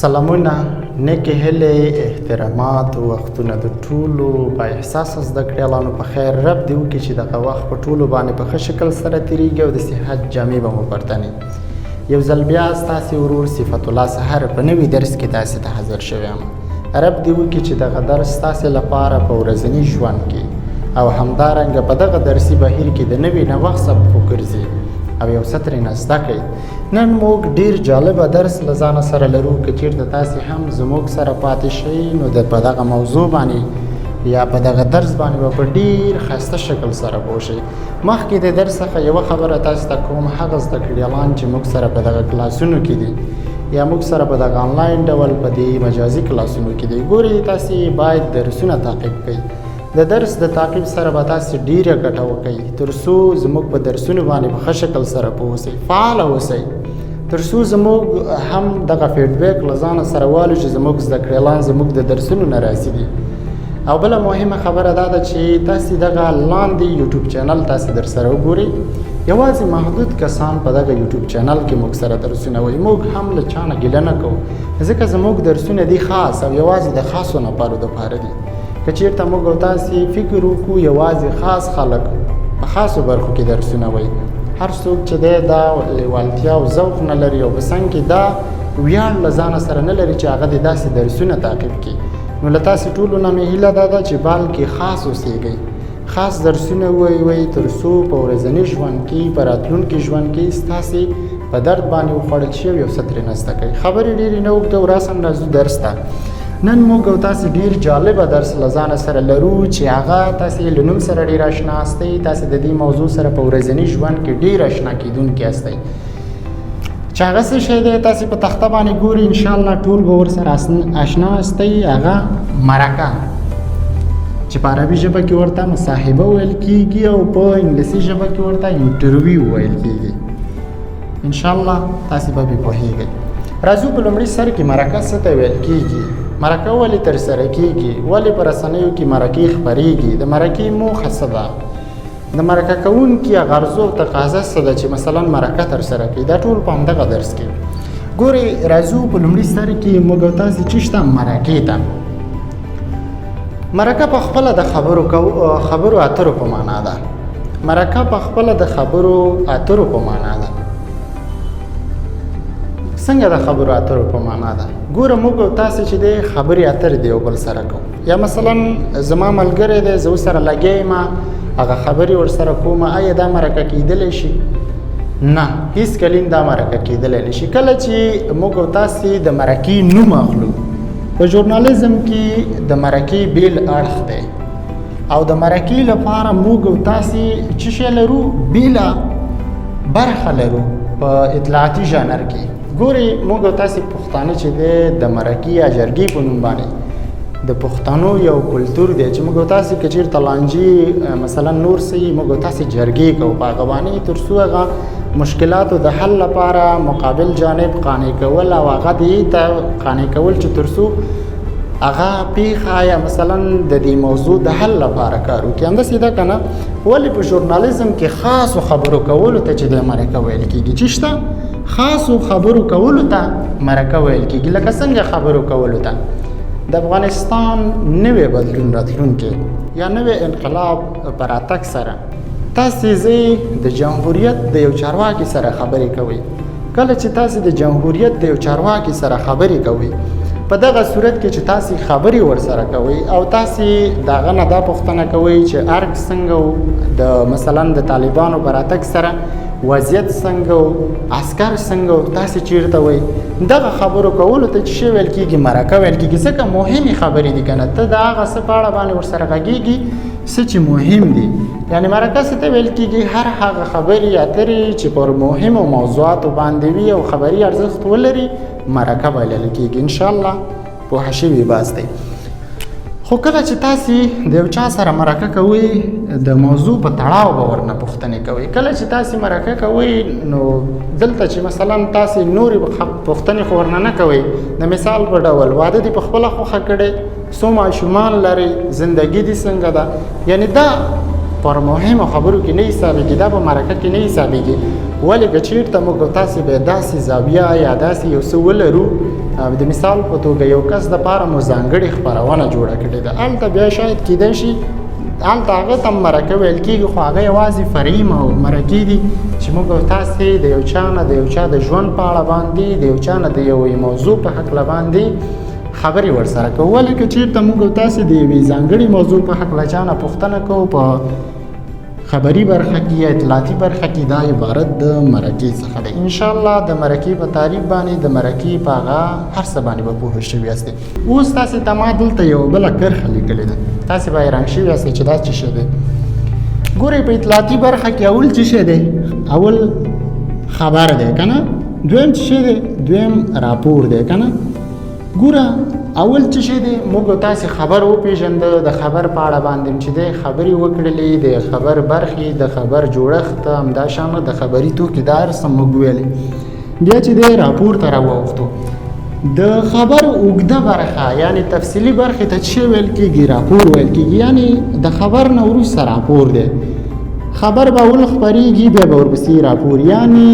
سلامونه، نیکې هیلې، احترامات، وختونه د ټولو با احساسه زده کړیالانو په خیر. رب دې وکړي چې دغه وخت په ټولو باندې په ښه شکل سره تېرېږي او د صحت جامې به مو پرتنې. یو ځل بیا ستاسې ورور صفت الله سحر په نوي درس کې تاسې ته حاضر شوی یم. رب دې وکړي چې دغه درس ستاسې لپاره په ورځني ژوند کې او همدارنګه په دغه درسي بهیر کې د نوي نوښت سبب وګرځي او یو څه ترېنه زده کړئ. نن موږ ډېر جالبه درس له ځانه سره لرو. که چېرته تاسې هم زموږ سره پاتې شئ نو په دغه موضوع باندې یا په دغه درس باندې به په ډېر ښایسته شکل سره پوه شئ. مخکې د درس څخه یوه خبره تاسو ته کوم، هغه زده کړیالان چې موږ سره په دغه کلاسونو کې دي یا موږ سره په دغه آنلاین ډول په دې مجازي کلاسونو کې دي، ګورئ تاسې باید درسونه تعقیب کړئ. د درس د تعقیب سره به تاسې ډېره ګټه وکړئ تر څو زموږ په درسونو باندې په ښه شکل سره پوه اوسئ، فعاله اوسئ، تر څو زموږ هم دغه فیډبیک له ځانه سره والو چې زموږ زده کړیالان زموږ د درسونو نه راضي دي. او بله مهمه خبره دا ده چې تاسې دغه لاندې یوټیوب چینل تاسې در سره وګورئ. یوازې محدود کسان په دغه یوټیوب چینل کې موږ سره درسونه وایي. موږ هم له چا نه ګیله نه کوو، ځکه زموږ درسونه دي خاص او یوازې د خاصو نفرو دپاره دي. که چېرته موږ او تاسې فکر وکړو یوازې خاص خلک په خاصو برخو کې درسونه وایي، هر څوک چې دی دا لیوالتیا او ذوق نه لري او په څنګ کې دا ویاړ له ځانه سره نه لري چې هغه د داسې درسونه تعقیب کړي، نو له تاسې ټولو نه مې هیله دا ده چې بلکې خاص اوسېږئ، خاص درسونه ووایئ تر څو په ورځني ژوند کې په راتلونکي ژوند کې ستاسې په درد باندې وخوړل شوي یو څه ترېنه زده کوئ. خبرې ډېرې نه اوږده او راسم راځو درس ته. نن موږ او تاسې ډېر جالبه درس له ځانه سره لرو چې هغه تاسې له نوم سره ډېر اشنا استئ. تاسې د دې موضوع سره په ورځني ژوند کې ډېر اشنا کېدونکي استئ. چې هغه څه شی دی تاسې په تخته باندې ګورئ، انشاءالله ټول به ورسره اشنا استئ. هغه مرکه چې په عربي ژبه کې ورته مصاحبه ویل کېږي او په انګلیسي ژبه کې ورته انټرویو ویل کېږي. انشاءالله تاسې به پرې پوهېږئ. راځو په لومړي سر کې مرکه څه ته ویل کېږي، مرکه ولې ترسره کېږي، ولې په رسنیو کې مرکې خپرېږي، د مرکې موخه څه ده، د مرکه کوونکي غرض او تقاضا څه ده چې مثلا مرکه ترسره کړي. دا ټول په همدغه درس کې ګورئ. راځو په لومړي سر کې موږ او تاسې چې شته مرکې ته. مرکه په خپله د خبرو اترو په معنا ده. مرکه په خپله د خبرو اترو په معنا ده. څنګه د خبرو اترو په معنا ده؟ ګوره موږ او تاسې چې دی خبرې اترې دی یو بل سره کوو، یا مثلا زما ملګری دی زه ورسره لګیا یم هغه خبرې ورسره کوم، آیا دا مرکه کېدلی شي؟ نه، هېڅکله دا مرکه کېدلی نه شي. کله چې موږ او تاسې د مرکې نوم اخلو، په ژورنالیزم کې د مرکې بیل اړخ دی او د مرکې لپاره موږ او تاسې څه شی لرو؟ بیله برخه لرو په اطلاعاتي ژانر کې. ګورئ موږ او تاسې پښتانه چې دی د مرکې یا جرګې په نوم باندې د پښتنو یو کلتور دی چې موږ او تاسې که چېرته لانجې مثلا نور څه یي، موږ او تاسې جرګې کوو په هغه باندې تر څو هغه مشکلاتو د حل لپاره مقابل جانب قانع کول او هغه دې ته قانع کول چې تر څو هغه پیښه یا مثلا د دې موضوع د حل لپاره کار وکړي. همداسې ده که نه؟ ولې په ژورنالیزم کې خاصو خبرو کولو ته چې د مرکه ویل کېږي، چې شته خاصو خبرو کولو ته مرکه ویل کېږي. لکه څنګه خبرو کولو ته؟ د افغانستان نوی بدلون راتلونکی یا نوی انقلاب په راتګ سره تاسې د جمهوریت د یو چارواکي سره خبرې کوئ. کله چې تاسې د جمهوریت د یو چارواکي سره خبرې کوئ، په دغه صورت کې چې تاسې خبرې ورسره کوئ او تاسې د هغه نه دا پوښتنه کوئ چې ارګ څنګه د مثلا د طالبانو په راتګ سره وضعیت څنګه و، عسکر څنګه و، تاسې چیرته وئ. دغه خبرو کولو ته چې شی ویل کېږي مرکه ویل کېږي، ځکه مهمې خبرې دي که نه، ته د هغه څه په اړه باندې ورسره غږېږي څه چې مهم دي. یعنې مرکه څه ته ویل کېږي؟ هر هغه خبرې اترې چې پر مهمو موضوعاتو باندې وي او خبري ارزښت ولري مرکه بلل کېږي. انشاءالله پوه شوي باز دی. خو کله چې تاسې د یو چا سره مرکه کوئ د موضوع په تړاو به ورنه پوښتنې کوئ. کله چې تاسې مرکه کوئ نو دلته چې مثلا تاسې نورې پوښتنې خو ورنه نه کوئ. د مثال په ډول واده دې په خپله خوښه کړی، څو ماشومان لرئ، زندګي دې څنګه ده، یعنې دا پر مهمو خبرو کې نه حسابېږي، دا په مرکه کې نه حسابېږي. ولې که چېرته موږ او تاسې به داسې زاویه یا داسې یو څه ولرو، د مثال په توګه یو کس دپاره مو ځانګړې خپرونه جوړه کړې ده، هلته بیا شاید کیدای شي هلته هغه ته مرکه ویل کېږي، خو هغه یوازې فرعي مرکې دي چې موږ او تاسې د یو چا نه د یو چا د ژوند په اړه باندې، د یو چا نه د یوې موضوع په هکله باندې خبرې ورسره کوو. ولې که چېرته موږ او تاسې د یوې ځانګړې موضوع په هکله چا نه پوښتنه کوو په خبري برخه کې یا اطلاعاتي برخه کې، دا عبارت د مرکې څخه دی. انشاءالله د مرکې په تعریف باندې، د مرکې په هغه هر څه باندې به پوه شوي یاستئ. اوس تاسې ته ما دلته یوه بله کرښه لیکلې ده، تاسې به حیران شوي یاستئ چې دا څه شی دی. ګورئ په اطلاعاتي برخه کې اول څه شی دی؟ اول خبر دی که نه؟ دویم څه شی دی؟ دویم راپور دی که نه؟ ګوره اول څه شی دی؟ موږ او تاسې خبر وپېژنده، د خبر په اړه باندې چې دی خبرې وکړلې، د خبر برخې، د خبر جوړښت، همداشانه د خبري توکي دا هر څه موږ ویلې. بیا چې دی راپور ته راواوښتو، د خبر اوږده برخه یعنې تفصیلي برخې ته څه ویل کېږي؟ راپور ویل کېږي. یعنې د خبر نه وروسته راپور دی. خبر به اول خپرېږي، بیا به ورپسې راپور. یعنې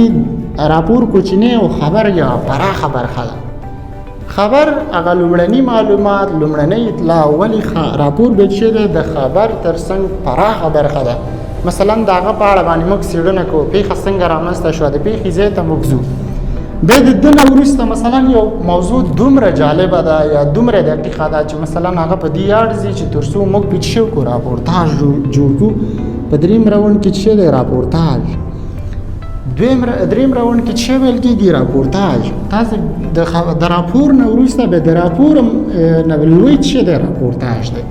راپور کوچنی او خبر یا پراخه برخه ده. خبر هغه لومړني معلومات، لومړنۍ اطلاع، ولې راپور به چې دی د خبر تر څنګ پراخه برخه ده. مثلا د هغه په اړه باندې موږ څېړنه کوو، پیښه څنګه رامنځته شوه، د پیښې ځای ته موږ ځو. بیا د ده نه وروسته مثلا یو موضوع دومره جالبه ده یا دومره دقیقه ده چې مثلا هغه په دې اړ ځي چې تر څو موږ پې څه وکړو؟ راپورتاژ جوړ کړو. په درېیم راوند کې څه دی؟ راپورتاژ. درېیم راوند کې څه ویل کېږي؟ راپورتاژ. تاسې د راپور نه وروسته بیا د راپور نه لوی څه دی؟ راپورتاژ دی.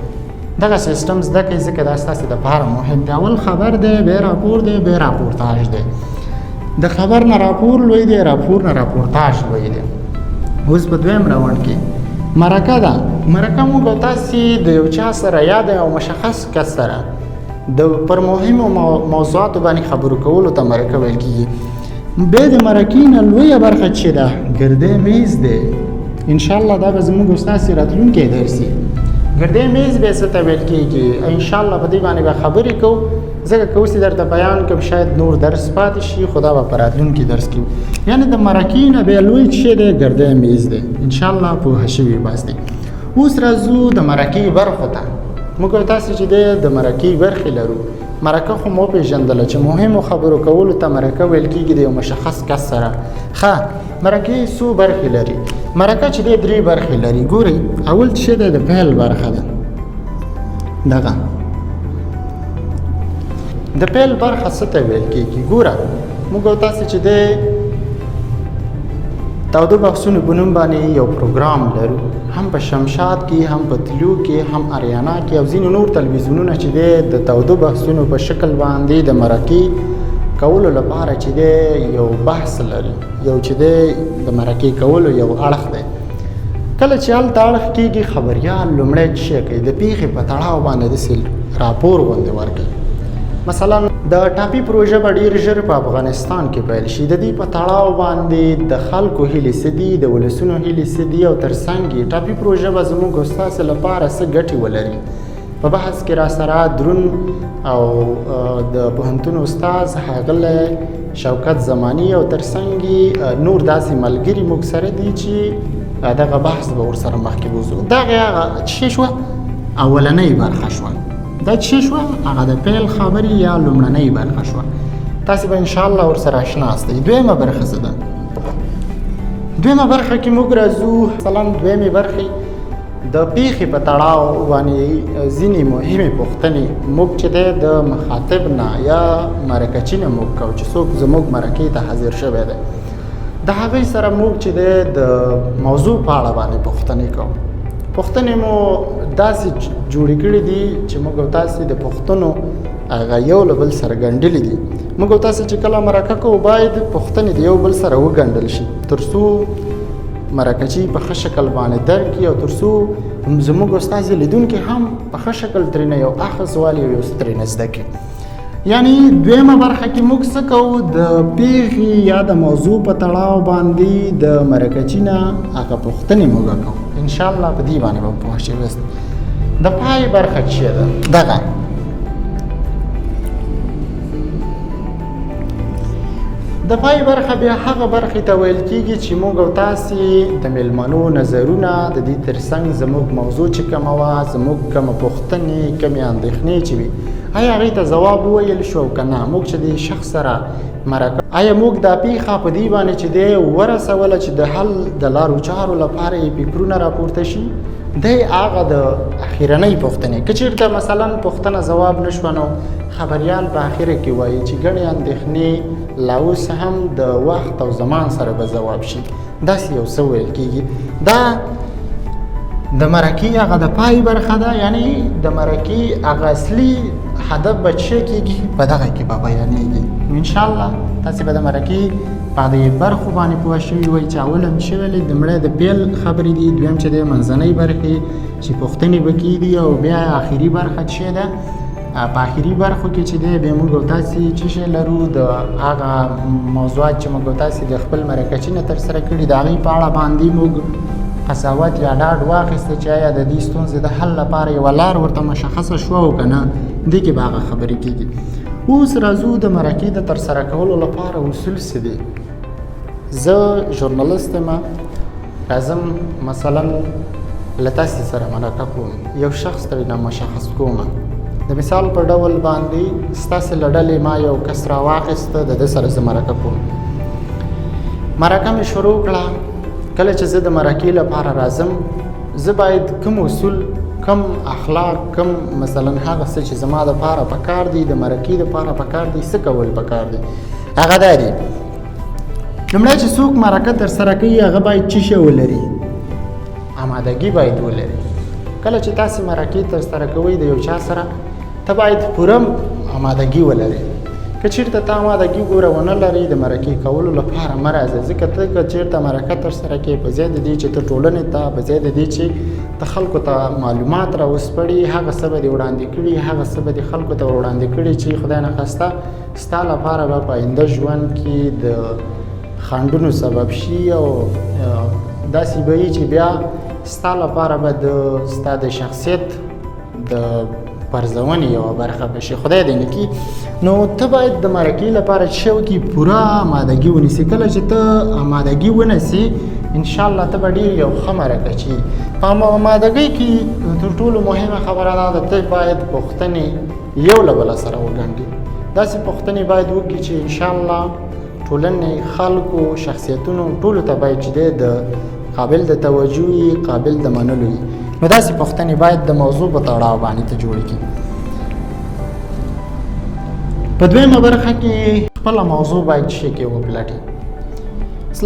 دغه سیستم زده کړئ ځکه دا ستاسې دپاره مهم دی. اول خبر دی، بیا راپور دی، بیا راپورتاژ دی. د خبر نه راپور لوی دی، راپور نه راپورتاژ لوی دی. اوس په دویم راوند کې مرکه ده. مرکه موږ او تاسې د یو چا سره یا د یو مشخص کس سره پر مهمو موضوعاتو باندې خبرو کولو ته مرکه ویل کېږي. بیا د مرکې نه لویه برخه چې ده ګردی میز دی. انشاءالله دا به زموږ ستاسې راتلونکی درس وي. ګردی میز بیا څه ته ویل کېږي؟ انشاءالله په دې باندې به خبرې کوو، ځکه که اوس یې درته بیان کړم شاید نور درس پاتې شي، خو دا به په راتلونکي درس کې. یعنې د مرکې نه بیا لوی څه دی؟ ګردی میز دی. انشاءالله پوه شوي باست دی. اوس راځو د مرکې برخو ته. موږ او تاسې چې دی د مرکې برخې لرو. مرکه خو مو پېژندله چې مهمو خبرو کولو ته مرکه ویل کېږي د یو مشخص کس سره. ښه، مرکې څو برخې لري؟ مرکه چې دی 3 برخې لري. ګورئ اول څه دی؟ د پیل برخه ده. دغه د پیل برخه څه ته ویل کېږي؟ ګوره موږ او تاسې چې دی تاودو بحثونو په نوم باندې یو پروګرام لرو، هم په شمشاد کې، هم په تلو کې، هم اریانا کې او ځینې نور تلویزیونونه چې دی د تاودو بحثونو په شکل باندې د مرکې کولو لپاره چې دی یو بحث لري، یو چې دی د مرکې کولو یو اړخ دی. کله چې هلته اړخ کېږي خبریال لومړی څه کوي؟ د پیښې په تړاو باندې داسې راپور غوندې ورکوي. مثلا د ټاپي پروژه به ډېر ژر په افغانستان کې پیل شي. د دې په تړاو باندې د خلکو هیلې څه دي، د ولسونو هیلې څه دي، او تر څنګ یې ټاپي پروژه به زموږ او ستاسې لپاره څه ګټې ولري. په بحث کې راسره درون او د پوهنتون استاد ښاغلی شوکت زماني او تر څنګ یې نور داسې ملګري موږ سره دي چې دغه بحث به ورسره مخکې بوځو. دغه هغه څه شوه؟ اولنۍ برخه شوه. دا څه شوه؟ هغه د پیل خبرې یا لومړنۍ برخه شوه. تاسې به انشاءالله ورسره اشنا استئ. دویمه برخه څه ده؟ دویمه برخه کې موږ راځو. مثلا دویمې برخې د پیښې په تړاو باندې ځینې مهمې پوښتنې موږ چې دی د مخاطب نه یا مرکچي نه موږ کوو چې څوک زموږ مرکې ته حاضر شوی دی. د هغوی سره موږ چې دی د موضوع په اړه باندې پوښتنې کوو. پوښتنې مو داسې جوړې کړي دي چې موږ او تاسې د پوښتنو هغه یو له بل سره ګنډلې دي. موږ او تاسې چې کله مرکه کوو باید پوښتنې د یو بل سره وګنډل شي تر څو مرکچي په ښه شکل باندې درک کړي او تر څو زموږ او ستاسې لیدونکي هم په ښه شکل ترېنه یو اخذ والي او یو څه ترېنه زده کړي. یعنی دویمه برخه کې موږ څه کوو؟ د پیښې یا د موضوع په تړاو باندې د مرکچي نه هغه پوښتنې موږ کوو. انشاءالله په دې باندې به پوه شئ. د پای برخه څه ده؟ دغه د پای برخه بیا هغه برخې ته ویل کېږي چې موږ او تاسې د میلمنو نظرونه د دې ترڅنګ زموږ موضوع چې کومه وه زموږ کومه پوښتنې کومې اندېښنې چې وي آیا هغې ته ځواب وویل شو که نه موږ چې د شخص سره مرکه آیا موږ دا پیښه په دې باندې چې دی ورسوله چې د حل د لارو چارو لپاره یې فکرونه راپورته شي دی هغه د اخرنۍ پوښتنې که چېرته مثلا پوښتنه ځواب نه شوه نو خبریال په اخره کې وایي چې ګڼې اندېښنې لا اوس هم د وخت او زمان سره به ځواب شي داسې یو څه ویل کېږي دا د مرکې هغه د پای برخه ده یعنی د مرکې هغه اصلي هدف به څه کېږي په دغه کې به بیانېږي نو انشاءالله تاسې به د مرکې په دې برخو باندې پوه شوي وئ چې اول هم چې ویلې د مړی د پیل خبرې دي دویم چې دی منځنۍ برخې چې پوښتنې به کېږي او بیا آخري برخه چې ده په آخري برخو کې چې دی بیا موږ او تاسې څه شی لرو د هغه موضوعات چې موږ او تاسې د خپل مرکچي نه ترسره کړي د هغې په اړه باندې موږ قضاوت یا ډاډ واخیسته چې آیا د دې ستونزې د حل لپاره یوه لار ورته مشخصه شوه او که نه دې کې به هغه خبرې کېږي اوس راځو د مرکې د ترسره کولو لپاره اصول څه دي زه ژورنالست یم راځم مثلا له تاسې سره مرکه کوم یو شخص ترېنه مشخص کوم د مثال په ډول باندې ستاسې له ډلې ما یو کس راواخیسته د ده سره زه مرکه کوم مرکه مې شروع کړه کله چې زه د مرکې لپاره راځم زه باید کوم اصول کم اخلاق کم مثلا هغه څه چې زما دپاره پکار دي د مرکې دپاره پکار دي څه کول پکار دي هغه دا دي لومړی چې څوک مرکه ترسره کوي هغه باید څه شی ولري آمادګي باید ولري کله چې تاسې مرکې ترسره کوئ د یو چا سره ته باید پوره آمادګي ولري که چېرته ته آمادګي ګوره ونه لرې د مرکې کولو لپاره مه راځه ځکه ته که چېرته مرکه ترسره کوې په ځای د دې چې ته ټولنې ته په ځای د دې چې ته خلکو ته معلومات راوسپړي هغه څه به دې وړاندې کړي هغه څه به دې خلکو ته وړاندې کړي چې خدای نخواسته ستا لپاره به په آینده ژوند کې د خنډونو سبب شي او داسې به وي چې بیا ستا لپاره به ستا د شخصیت د پرځونې یوه برخه بشي خدای دې نه کړي نو ته باید د مرکې لپاره څه وکړي پوره آمادګي ونیسې کله چې ته آمادګي ونیسې انشاءالله ته به ډېر یو ښه مرکچي په آمادګۍ کې تر ټولو مهمه خبره دا ده ته باید پوښتنې یو له بله سره وګنډي داسې پوښتنې باید وکړي چې انشاءالله ټولنې خلکو شخصیتونو ټولو ته باید چې دی د قابل د توجه وي قابل د منلو وي نو داسې پوښتنې باید د موضوع په تړاو باندې ته جوړې کړي په دویمه برخه کې خپله موضوع باید څه کې وپلټي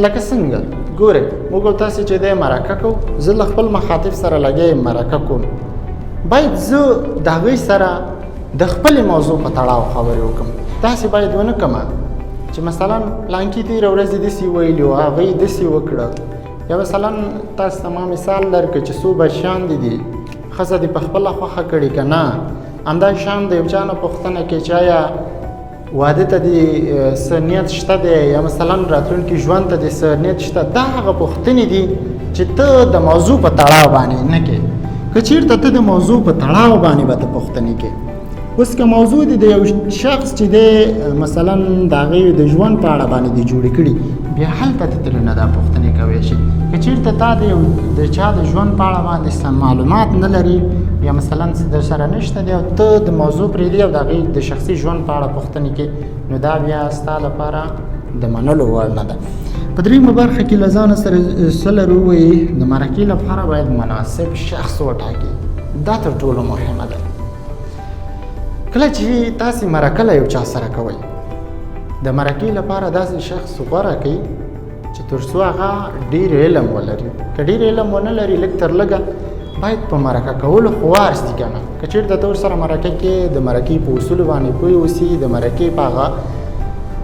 لکه څنګه ګورئ موږ تاسې چې دی مرکه کوو زه له خپل مخاطب سره لګیا یم مرکه کوم باید زه د هغوی سره د خپلې موضوع په تړاو خبرې وکړم داسې باید ونه کړم چې مثلا پلانکي تېره ورځ یې داسې ویلي و هغه یې داسې وکړه یا مثلا تاسو ته ما مثال درکړه چې څو بچیان دي ښځه دې په خپله خوښه کړي که نه همدا شان د یو چا نه پوښتنه کې چې آیا واده ته دې څه نیت شته دی یا مثلا راتلونکي ژوند ته دې څه نیت شته دا هغه پوښتنې دي چې ته د موضوع په تړاو باندې نه کوې که چېرته ته د موضوع په تړاو باندې به ته پوښتنې کوې اوس که موضوع دې د یو شخص چې دی مثلا د هغې د ژوند په اړه باندې دې جوړې کړي بیا هلته ته ترېنه دا پوښتنې کوی شي که چېرته تا د چا د ژوند په اړه باندې سم معلومات نه لري یا مثلا در سره نشته دی او ته د موضوع پرېږدي او د هغې د شخصي ژوند په اړه پوښتنې کوې نو دا بیا ستا لپاره د منلو وړ نه ده په دریمه برخه کې له ځانه سره څه لرو وایي د مرکې لپاره باید مناسب شخص وټاکي دا تر ټولو مهمه ده کله چې تاسې مرکه له یو چا سره کوئ د مرکې لپاره داسې شخص غوره کړئ چې تر څو هغه ډېر علم ولري که ډېر علم ونه لري لږ تر لږه باید په مرکه کولو خو وارسي که نه که چېرته ته ورسره مرکه کې د مرکې په اصولو باندې پوه اوسي د مرکې په هغه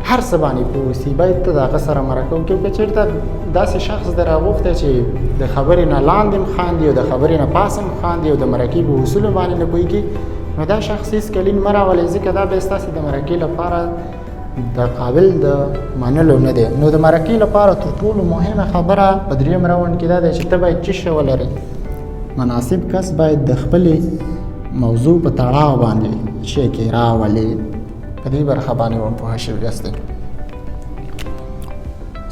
هر څه باندې پوه اوسي باید ته د هغه سره مرکه وکړې که چېرته داسې شخص در راغوښتی چې د خبرې نه لاندې هم خاندي او د خبرې نه پاس هم خاندي او د مرکې په اصولو باندې نه پوهېږي نو دا شخص هېڅ کلین مه راولئ ځکه دا بیا ستاسې د مرکې لپاره د قابل د منلو نه دی نو د مرکې لپاره تر ټولو مهمه خبره په دریم راوند کې دا دی چې ته باید څه شی ولرې مناسب کس باید د خپلې موضوع په تړاو باندې شی کې راولې په دې برخه باندې هم پوه شوي یاستئ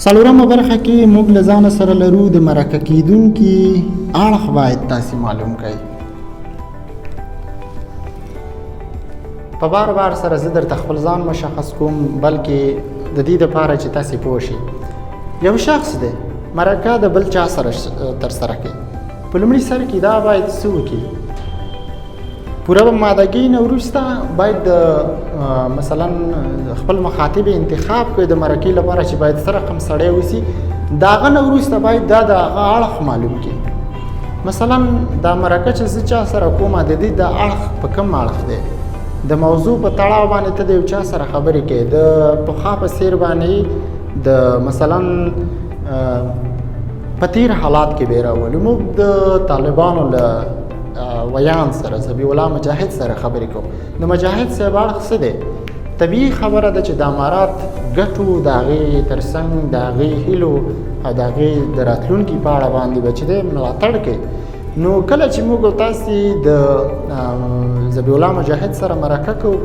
څلورمه برخه کې موږ له ځانه سره لرو د مرکه کیدونکي اړخ باید تاسې معلوم کړئ. په بار بار سره زه درته خپل ځان مشخص کوم، بلکې د دې دپاره چې تاسې پوه شئ. یو شخص دی مرکه د بل چا سره ترسره کوي، په لومړي سر کې دا باید څه وکړي؟ پوره مادګۍ نه وروسته باید مثلا خپل مخاطب انتخاب کړي د مرکې لپاره چې باید څه رقم سړی اوسي. د هغه نه وروسته باید دا د هغه اړخ معلوم کړي. مثلا دا مرکه چې زه چا سره کومه د دې د اړخ په کوم اړخ دی؟ د موضوع په تړاو باندې ته د یو چا سره خبرې کوې، د پخوا په څېر باندې د مثلا په تېر حالات کې به راولو. موږ د طالبانو له ویان سره ذبیح الله مجاهد سره خبرې کوو. د مجاهد صاحب اړخ څه دی؟ طبیعي خبره ده چې د امارات ګټو د هغې تر څنګ د هغې هیلو او د هغې د راتلونکي په اړه باندې به چې دی ملاتړ کوي. نو کله چې موږ تاسې د ذبیح الله مجاهد سره مرکه کوو،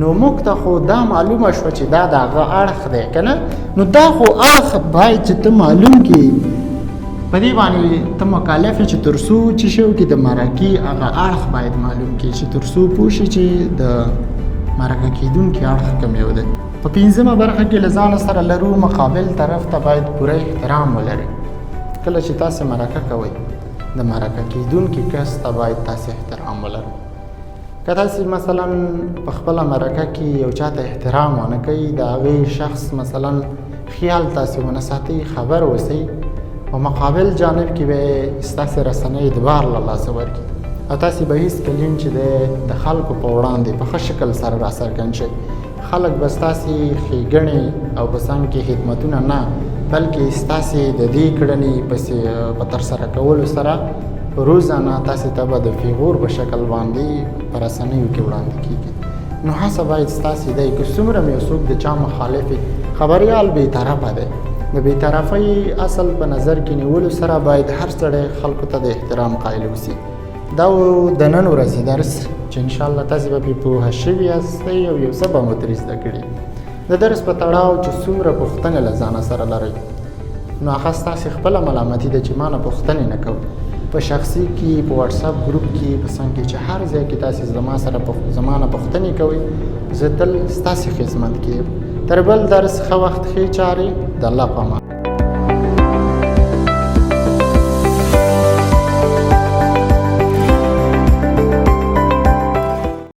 نو موږ ته خو دا معلومه شوه چې دا د هغه اړخ دی که نه؟ نو دا خو اړخ باید چې ته معلوم کړي، په دې باندې ته مکلف یې چې تر څو چې شی وکړي د مرکې هغه اړخ باید معلوم کړي، چې تر څو پوه شي چې د مرکه کیدونکي اړخ کوم یو دی. په پنځمه برخه کې له ځانه سره لرو مقابل طرف ته باید پوره احترام ولرئ. کله چې تاسې مرکه کوئ، د مرکه کیدونکي کس ته باید تاسې احترام ولرئ. که تاسې مثلا په خپله مرکه کې یو چا ته احترام ونه کوئ، د هغې شخص مثلا خیال تاسې ونه ساتئ، خبر اوسئ، په مقابل جانب کې به ستاسې رسنۍ اعتبار له لاسه ورکړي او تاسې به هېڅکله چې د خلکو په وړاندې په ښه شکل سره راڅرګند شئ. خلک به ستاسې ښېګڼې او په څنګ کې خدمتونه نه، بلکې ستاسې د دې کړنې په ترسره کولو سره روزانه تاسې ته به د فیغور په شکل باندې په رسنیو کې وړاندې کېږي. نو هڅه باید ستاسې دی که څومره م یو څوک د چا مخالف وي، خبریال بېطرفه دی. د بېطرفۍ اصل په نظر کې نیولو سره باید هر سړی خلکو ته د احترام قایل اوسي. دا د نن ورځې درس چې انشاءالله تاسې به پرې پوهه شوي یاستئ او یو څه به مو ترې زده کړي. د درس په تړاو چې څومره پوښتنې له ځانه سره لرئ، نو هغه ستاسې خپله ملامتي ده چې ما نه پوښتنې نه کوئ. په شخصي کې، په واټساپ ګروپ کې، په څنګ کې چې هر ځای کې تاسې زما نه پوښتنې کوئ، زه تل ستاسې خدمت کې یم. تر بل درس ښه وخت، ښې چارې، د الله په امان.